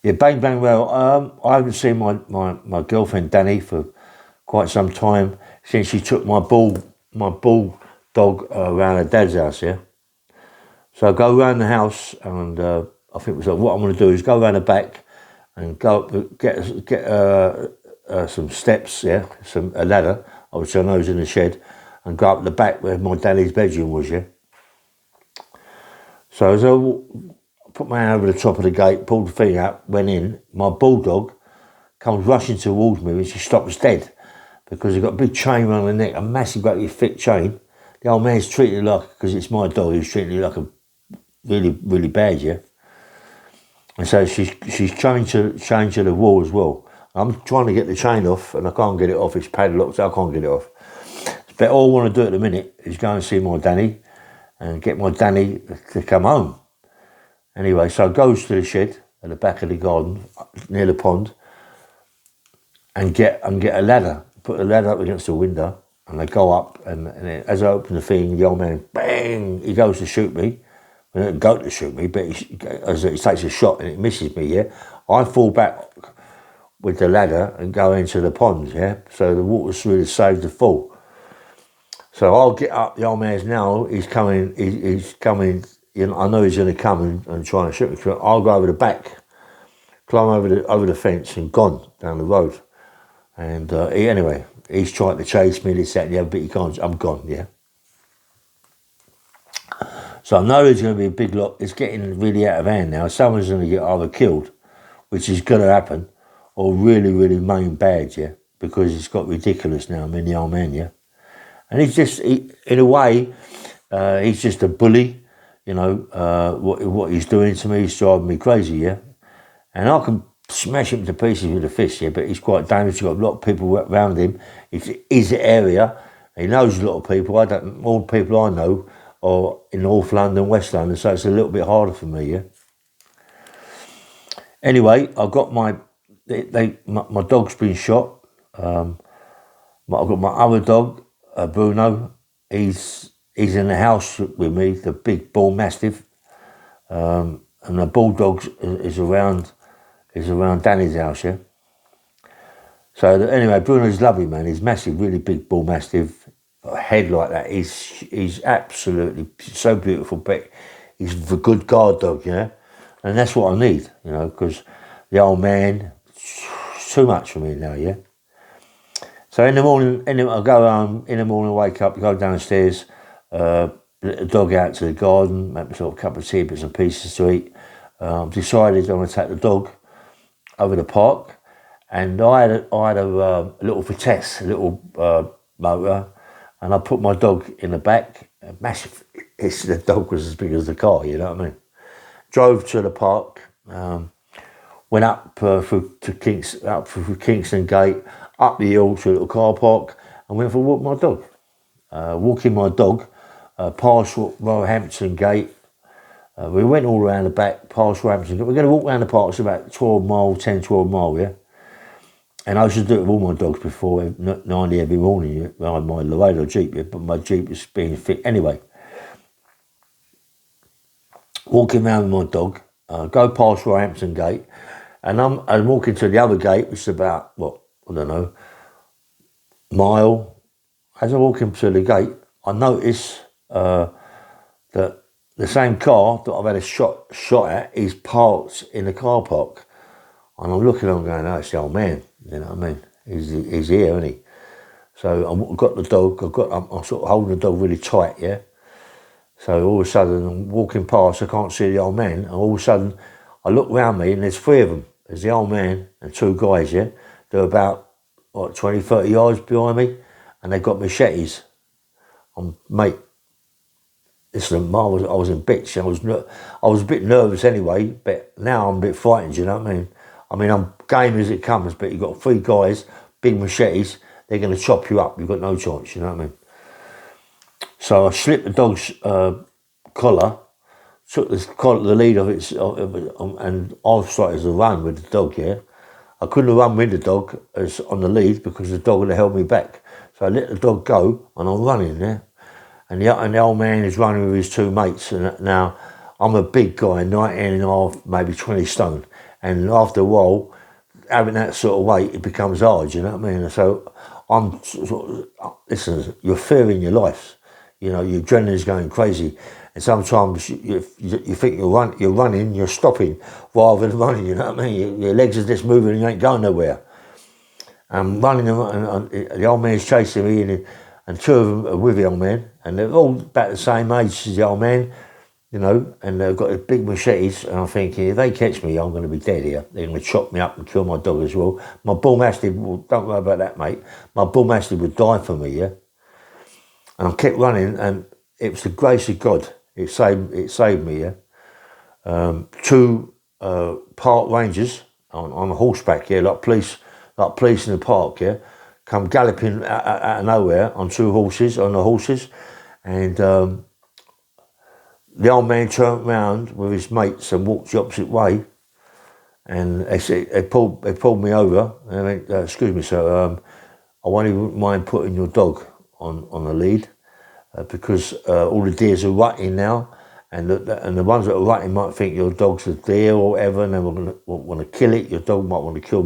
Yeah, bang, bang, well, I haven't seen my girlfriend Danny for quite some time since she took my bull dog around her dad's house, yeah? So I go around the house and I think it was like, what I'm going to do is go around the back and go up, get some steps, yeah, a ladder, which I know is in the shed, and go up the back where my daddy's bedroom was, yeah. So as I put my hand over the top of the gate, pulled the thing out, went in, my bulldog comes rushing towards me and she stops dead because he got a big chain around her neck, a massive, great big thick chain. The old man's treated it like, because it's my dog, he's treating it like a really, really bad, yeah. And so she's chained to the wall as well. I'm trying to get the chain off and I can't get it off. It's padlocked, so I can't get it off. But all I want to do at the minute is go and see my Danny and get my Danny to come home. Anyway, so I goes to the shed at the back of the garden near the pond and get a ladder. Put the ladder up against the window and I go up and as I open the thing, the old man, bang, he goes to shoot me. He doesn't go to shoot me, but he takes a shot and it misses me, yeah. I fall back with the ladder and go into the pond, yeah. So the water's really saved the fall. So I'll get up, the old man's now, he's coming, you know, I know he's going to come and try and shoot me. So I'll go over the back, climb over the fence and gone down the road. And anyway, he's trying to chase me, this, that, and the other, but he can't, I'm gone, yeah. So I know there's going to be a big lot. It's getting really out of hand now. Someone's going to get either killed, which is going to happen, or really, really main bad, yeah, because it's got ridiculous now. I mean, the old man, yeah. And he's just, in a way, he's just a bully, you know, what he's doing to me is driving me crazy, yeah. And I can smash him to pieces with a fist, yeah, but he's quite dangerous. He's got a lot of people around him. It's his area. He knows a lot of people. All the people I know or in North London, West London, so it's a little bit harder for me, yeah. Anyway, I've got my dog's been shot. I've got my other dog, Bruno. He's in the house with me, the big bull mastiff, and the bulldog is around Danny's house, yeah. So anyway, Bruno's lovely, man. He's massive, really big bull mastiff. A head like that, he's absolutely so beautiful, but he's a good guard dog, you know, and that's what I need, you know, because the old man, too much for me now, yeah. So in the morning, I go home, in the morning, wake up, go downstairs, let the dog out to the garden, make myself a cup of tea, bits and pieces to eat. Decided I'm going to take the dog over the park, and I had a little Vitesse, a little motor. And I put my dog in the back, massive, the dog was as big as the car, you know what I mean? Drove to the park, went up through Kingston Gate, up the hill to a little car park, and went for a walk with my dog. Walking my dog, past Roehampton Gate. We went all around the back, past Roehampton Gate. We're going to walk around the park, it's about 12 mile, yeah? And I used to do it with all my dogs before, 90 every morning. I had my Laredo Jeep, but my Jeep was being fit. Anyway, walking around with my dog, go past Roehampton Gate, and I'm walking to the other gate, which is about, I don't know, mile. As I'm walking to the gate, I notice that the same car that I've had a shot at is parked in the car park. And I'm looking, I'm going, oh, it's the old man, you know what I mean? He's here, isn't he? So I've got the dog, I'm sort of holding the dog really tight, yeah? So all of a sudden, I'm walking past, I can't see the old man, and all of a sudden, I look round me, and there's three of them. There's the old man and two guys, yeah? They're about, 20, 30 yards behind me, and they've got machetes. Mate, listen, I was in bits, I was a bit nervous anyway, but now I'm a bit frightened, you know what I mean? I'm game as it comes, but you've got three guys, big machetes, they're going to chop you up. You've got no chance, you know what I mean? So I slipped the dog's collar, took the lead of it, and I started to run with the dog, yeah? I couldn't run with the dog as on the lead because the dog would have held me back. So I let the dog go, and I'm running, yeah? And the old man is running with his two mates, and now I'm a big guy, 19 and a half, maybe 20 stone. And after a while, having that sort of weight, it becomes hard, you know what I mean? So I'm sort of, listen, you're fearing your life. You know, your adrenaline's going crazy. And sometimes you think you're running, you're stopping rather than running, you know what I mean? Your legs are just moving and you ain't going nowhere. I'm running and the old man's chasing me and two of them are with the old man and they're all about the same age as the old man, you know, and they've got big machetes and I'm thinking, if they catch me, I'm going to be dead here. They're going to chop me up and kill my dog as well. My bull mastiff, well, don't worry about that, mate. My bull mastiff would die for me, yeah? And I kept running and it was the grace of God. It saved me, yeah? Two park rangers on horseback, yeah, like police in the park, yeah, come galloping out of nowhere on the horses, and the old man turned round with his mates and walked the opposite way, and they pulled me over, and I went, excuse me, sir, I wouldn't mind putting your dog on the lead, because all the deers are rutting now, and the ones that are rutting might think your dog's a deer or whatever, and they want to kill it. Your dog might want to kill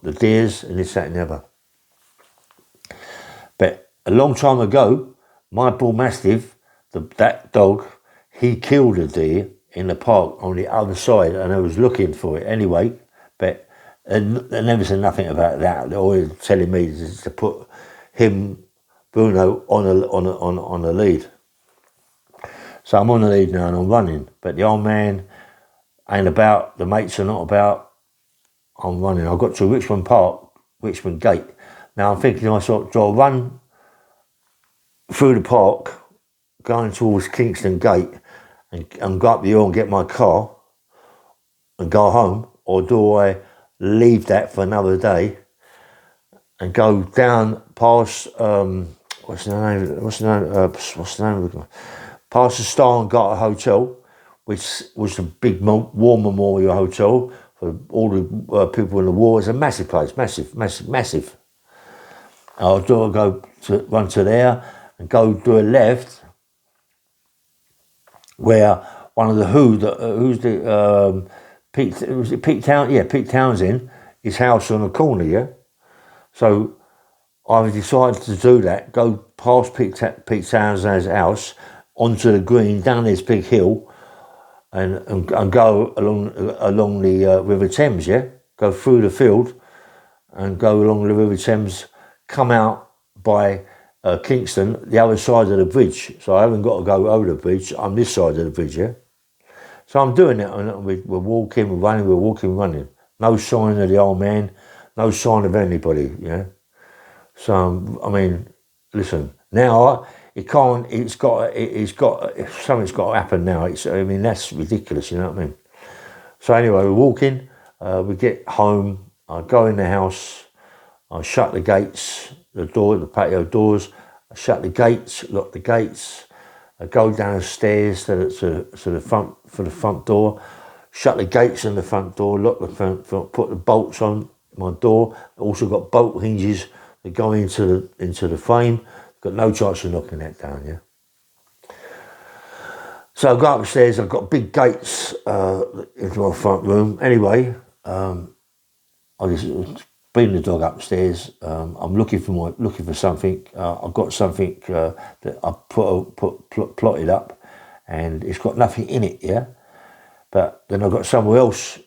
the deers, and this, that, and the other. But a long time ago, my bull mastiff, that dog, he killed a deer in the park on the other side, and I was looking for it anyway. But they never said nothing about that. They're always telling me to put him, Bruno, on the lead. So I'm on the lead now and I'm running, but the old man ain't about, the mates are not about, I'm running. I got to Richmond Park, Richmond Gate. Now I'm thinking to myself, do I run through the park, going towards Kingston Gate, and go up the hill and get my car and go home, or do I leave that for another day and go down past, what's the name? Past the Star and Garter Hotel, which was a big war memorial hotel for all the people in the war. It's a massive place, massive. I'll run to there and go do a left, where one of the Pete Townsend, his house on the corner, yeah. So I decided to do that, go past Pete Townsend's house, onto the green, down this big hill, and go along the River Thames, yeah? Go through the field and go along the River Thames, come out by Kingston, the other side of the bridge. So I haven't got to go over the bridge, I'm this side of the bridge, yeah? So I'm doing it, and we're walking, we're running. No sign of the old man, no sign of anybody, yeah? So, I mean, listen, now something's got to happen now. That's ridiculous, you know what I mean? So anyway, we're walking, we get home, I go in the house, I shut the gates, the patio doors, I shut the gates, lock the gates, I go downstairs to the front door, shut the gates in the front door, lock the front, put the bolts on my door, also got bolt hinges that go into the frame. Got no chance of knocking that down, yeah. So I go upstairs. I've got big gates into my front room. Anyway, I just bring the dog upstairs. I'm looking for something. I've got something that I plotted up, and it's got nothing in it, yeah. But then I've got somewhere else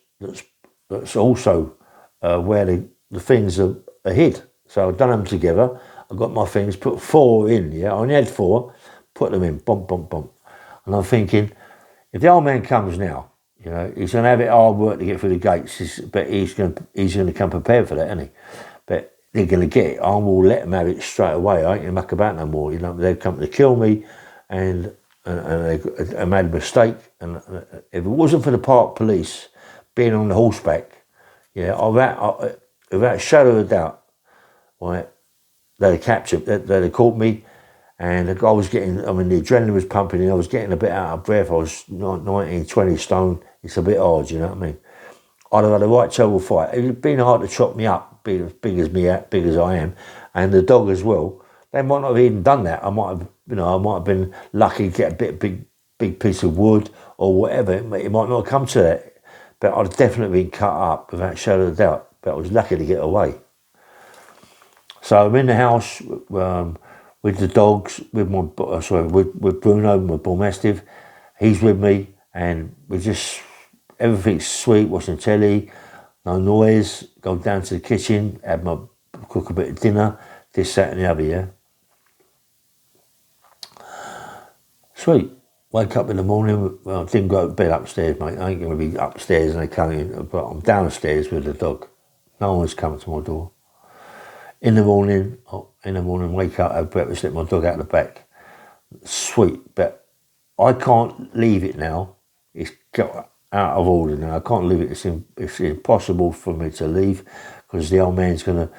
that's also where the things are hid. So I've done them together. I've got my things, put 4 in, yeah. I only had 4, put them in, bump. And I'm thinking, if the old man comes now, you know, he's going to have it hard work to get through the gates, but he's going to come prepared for that, isn't he? But they're going to get it. I will let them have it straight away. I ain't going to muck about no more. You know, they've come to kill me, and I made a mistake. And if it wasn't for the park police being on the horseback, yeah, without a shadow of a doubt, right, they'd caught me, and I was getting, the adrenaline was pumping and I was getting a bit out of breath. I was 19, 20 stone. It's a bit hard, you know what I mean? I'd have had a right terrible fight. It'd been hard to chop me up, big as I am, and the dog as well. They might not have even done that. I might have been lucky to get a big piece of wood or whatever. It might not have come to that. but I'd definitely been cut up without a shadow of a doubt. But I was lucky to get away. So I'm in the house with the dogs, with with Bruno, my bull mastiff. He's with me, and everything's sweet. Watching telly, no noise. Go down to the kitchen, cook a bit of dinner. This, that, and the other. Yeah, sweet. Wake up in the morning. Well, I didn't go to bed upstairs, mate. I ain't going to be upstairs and they come in, but I'm downstairs with the dog. No one's coming to my door. In the morning, wake up, have breakfast, let my dog out the back. Sweet, but I can't leave it now. It's got out of order now. I can't leave it. It's impossible for me to leave because the old man's going to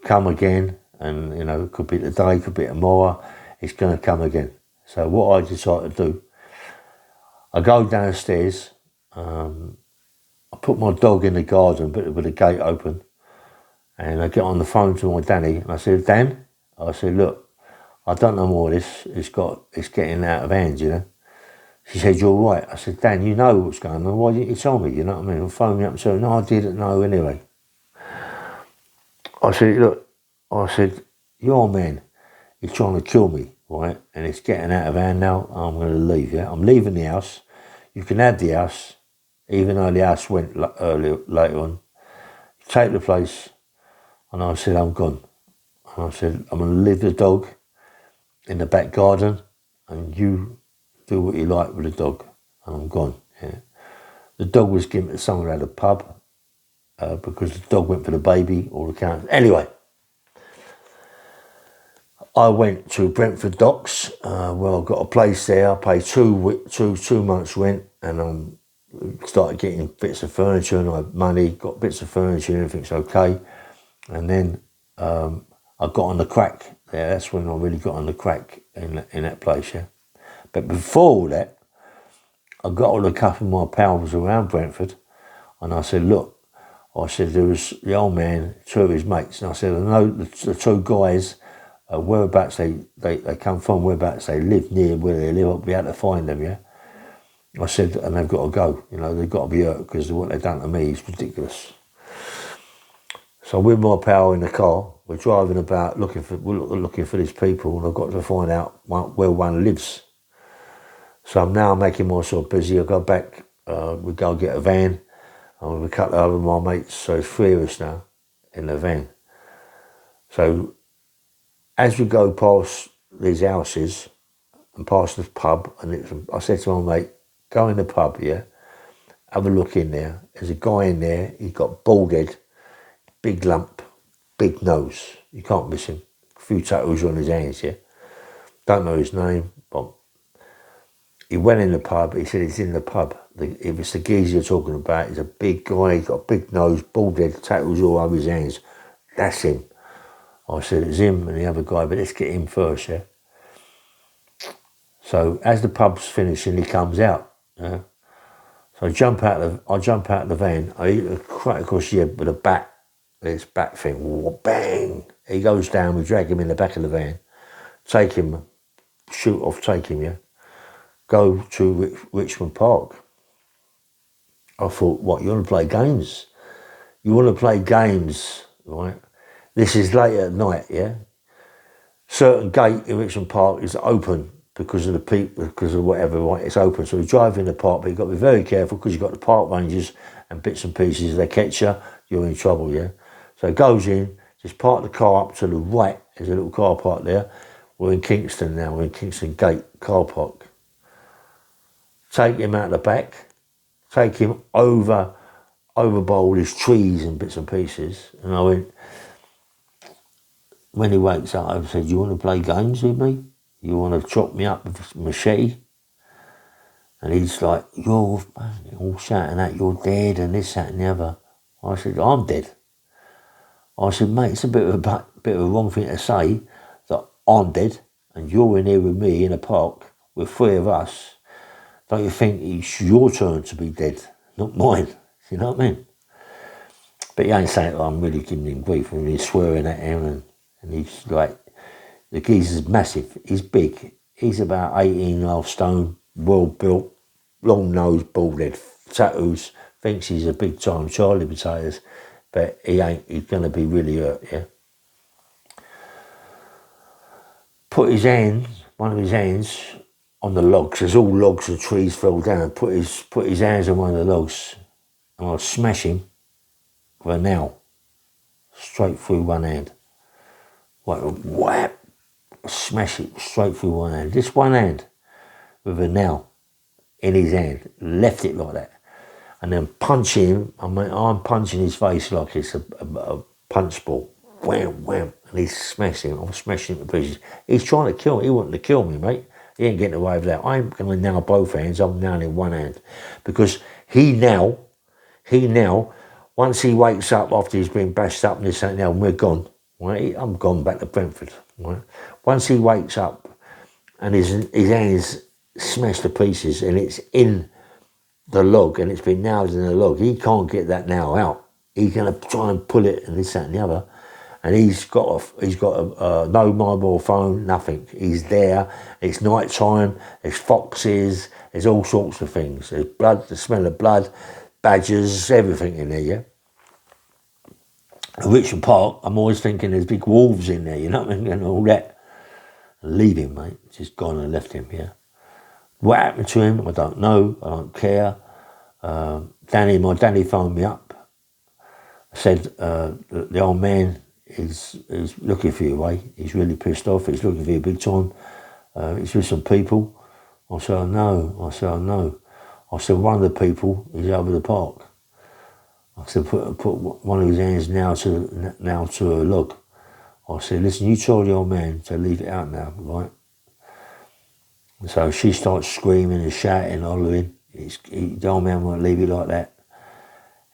come again, and it could be today, could be tomorrow. It's going to come again. So what I decided to do, I go downstairs. I put my dog in the garden, but with the gate open. And I get on the phone to my Danny, and I said, Dan, I said, look, I don't know more of this. It's getting out of hand, She said, you're right. I said, Dan, you know what's going on. Why didn't you tell me? You know what I mean? Phone me up and said, no, I didn't know anyway. I said, look, your man is trying to kill me, right? And it's getting out of hand now. I'm going to leave, yeah? I'm leaving the house. You can have the house, even though the house went later on. Take the place. And I said, I'm gone. And I said, I'm going to leave the dog in the back garden and you do what you like with the dog. And I'm gone, yeah. The dog was given to someone at a pub because the dog went for the baby or the cat. Anyway, I went to Brentford Docks. Well, I got a place there. I paid two months rent and started getting bits of furniture and I had money, got bits of furniture and everything's okay. And then I got on the crack there. That's when I really got on the crack in that place, yeah. But before all that, I got all a couple of my pals around Brentford and I said, look, there was the old man, two of his mates, and I said, I know the two guys, whereabouts they come from, whereabouts they live near where they live, I'll be able to find them, yeah. I said, and they've got to go, they've got to be hurt because what they've done to me is ridiculous. So with my pal in the car, we're driving about looking for these people, and I've got to find out where one lives. So I'm now making myself busy. I go back, we go get a van, and with a couple of other my mates, so it's three of us now in the van. So as we go past these houses and past the pub, and I said to my mate, go in the pub, yeah, have a look in there. There's a guy in there, he's got bald head, big lump, big nose. You can't miss him. A few tattoos on his hands, yeah. Don't know his name, but he went in the pub. He said he's in the pub. If it's the geezer you're talking about, he's a big guy, he's got a big nose, bald head, tattoos all over his hands. That's him. I said it's him and the other guy, but let's get him first, yeah. So as the pub's finishing, he comes out, yeah. So I jump out of the van. I hit a crack across the head with a bat. This back thing, bang! He goes down, we drag him in the back of the van, take him, yeah, go to Richmond Park. I thought, what, you want to play games? You want to play games, right? This is late at night, yeah? Certain gate in Richmond Park is open because of the people, because of whatever, right? It's open, so we drive in the park, but you've got to be very careful because you've got the park rangers and bits and pieces. If they catch you, you're in trouble, yeah? So it goes in, just park the car up to the right. There's a little car park there. We're in Kingston now. We're in Kingston Gate car park. Take him out the back. Take him over by all these trees and bits and pieces. And I went, when he wakes up, I said, you want to play games with me? You want to chop me up with a machete? And he's like, you're all shouting at, you're dead and this, that and the other. I said, I'm dead. I said, mate, it's a bit of a wrong thing to say that I'm dead and you're in here with me in a park with three of us. Don't you think it's your turn to be dead, not mine? You know what I mean? But he ain't saying that I'm really giving him grief and he's swearing at him and he's like, the geezer's massive, he's big. He's about 18.5 stone, well built, long nose, bald head, tattoos, thinks he's a big time Charlie Potatoes, but he ain't. He's going to be really hurt, yeah. Put his hands, one of his hands, on the logs. There's all logs and trees fell down. Put his hands on one of the logs, and I'll smash him with a nail, straight through one hand. Like a whap, smash it straight through one hand. Just one hand, with a nail in his hand. Left it like that. And then punch him. I mean, I'm punching his face like it's a punch ball. Wham, wham. And he's smashing him. I'm smashing him to pieces. He's trying to kill me. He wanted to kill me, mate. He ain't getting away with that. I ain't going to nail both hands. I'm nailing one hand. Because he now, once he wakes up after he's been bashed up and this and that, and we're gone, right? I'm gone back to Brentford, right? Once he wakes up and his hands smashed to pieces and it's in the log and it's been nailed in the log, he can't get that nail out. He's going to try and pull it and this, that and the other. And he's got no mobile phone, nothing. He's there. It's night time. There's foxes. There's all sorts of things. There's blood, the smell of blood, badgers, everything in there, yeah? At Richmond Park, I'm always thinking there's big wolves in there, you know what I mean, and all that. Leave him, mate. Just gone and left him, yeah? What happened to him, I don't know. I don't care. My Danny phoned me up. Said the old man is looking for you, Ray. He's really pissed off. He's looking for you big time. He's with some people. I said, I know. I said, one of the people is over the park. I said, put one of his hands now to a log. I said, listen, you told the old man to leave it out now, right? So she starts screaming and shouting, hollering. The old man won't leave it like that.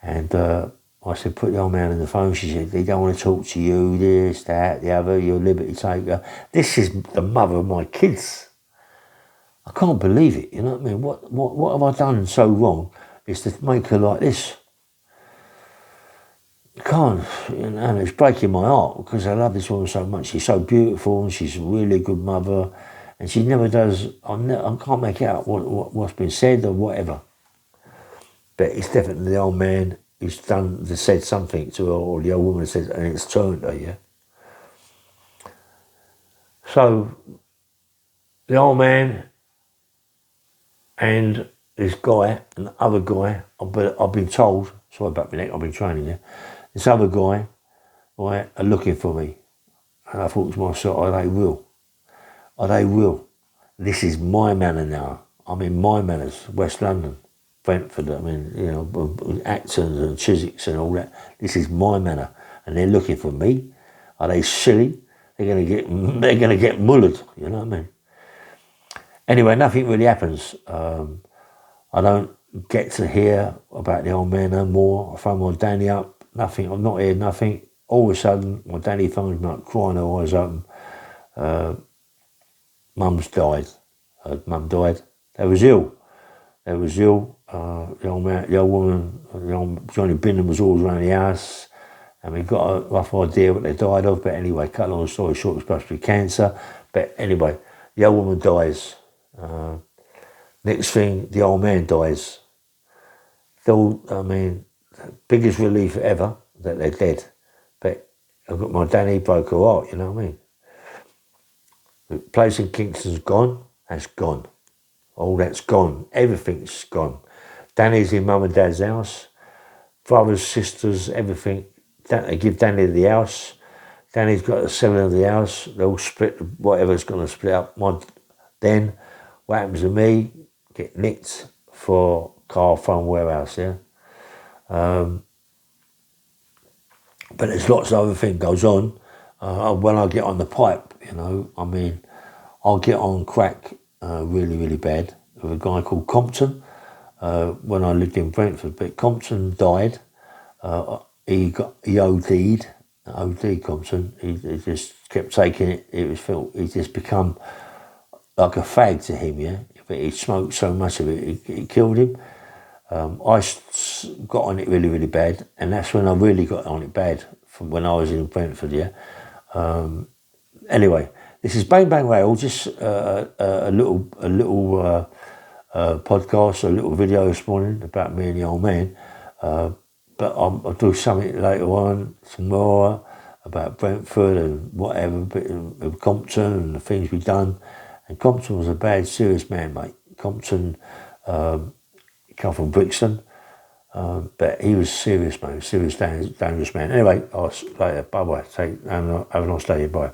And I said, put the old man on the phone. She said, they don't want to talk to you, this, that, the other, you're a liberty taker. This is the mother of my kids. I can't believe it, you know what I mean? What have I done so wrong is to make her like this? I can't, you know, and it's breaking my heart because I love this woman so much. She's so beautiful and she's a really good mother and she never does, I can't make out what's been said or whatever. But it's definitely the old man who's said something to her, or the old woman said, and it's turned her, yeah. So the old man and this guy and the other guy, I've been told, sorry about my neck, I've been training there. This other guy, right, are looking for me. And I thought to myself, oh, they will. Oh, they will. This is my manor now. I'm in my manors, West London. Brentford, I mean, you know, Acton and Chiswicks and all that. This is my manor, and they're looking for me. Are they silly? They're going to get mullered. You know what I mean? Anyway, nothing really happens. I don't get to hear about the old man no more. I phone my Danny up. Nothing. I've not heard nothing. All of a sudden, my Danny phones me up, crying her eyes open. Mum's died. Mum died. They was ill. The old man, the old woman, Johnny Bingham was always around the house, and we got a rough idea what they died of. But anyway, cut a long story short, it was supposed to be cancer. But anyway, the old woman dies. Next thing, the old man dies. Biggest relief ever that they're dead. But I've got my Danny broke her heart, you know what I mean? The place in Kingston's gone, that's gone. All that's gone. Everything's gone. Danny's in mum and dad's house. Brothers, sisters, everything. They give Danny the house. Danny's got the selling of the house. They'll split whatever's going to split up. Then what happens to me? Get nicked for car, phone, warehouse, yeah? But there's lots of other things goes on. When I get on the pipe, you know, I mean, I'll get on crack really, really bad with a guy called Compton when I lived in Brentford. But Compton died. He OD'd Compton. He just kept taking it. He just become like a fag to him, yeah. But he smoked so much of it, it killed him. I got on it really, really bad, and that's when I really got on it bad, from when I was in Brentford, yeah. Anyway, this is Bang Bang Rail, just a little podcast, a little video this morning about me and the old man. But I'll do something later on tomorrow about Brentford and whatever, bit of Compton and the things we've done. And Compton was a bad, serious man, mate. Compton come from Brixton, but he was serious, mate. Serious, dangerous man. Anyway, I'll say bye-bye. Have a nice day. Bye.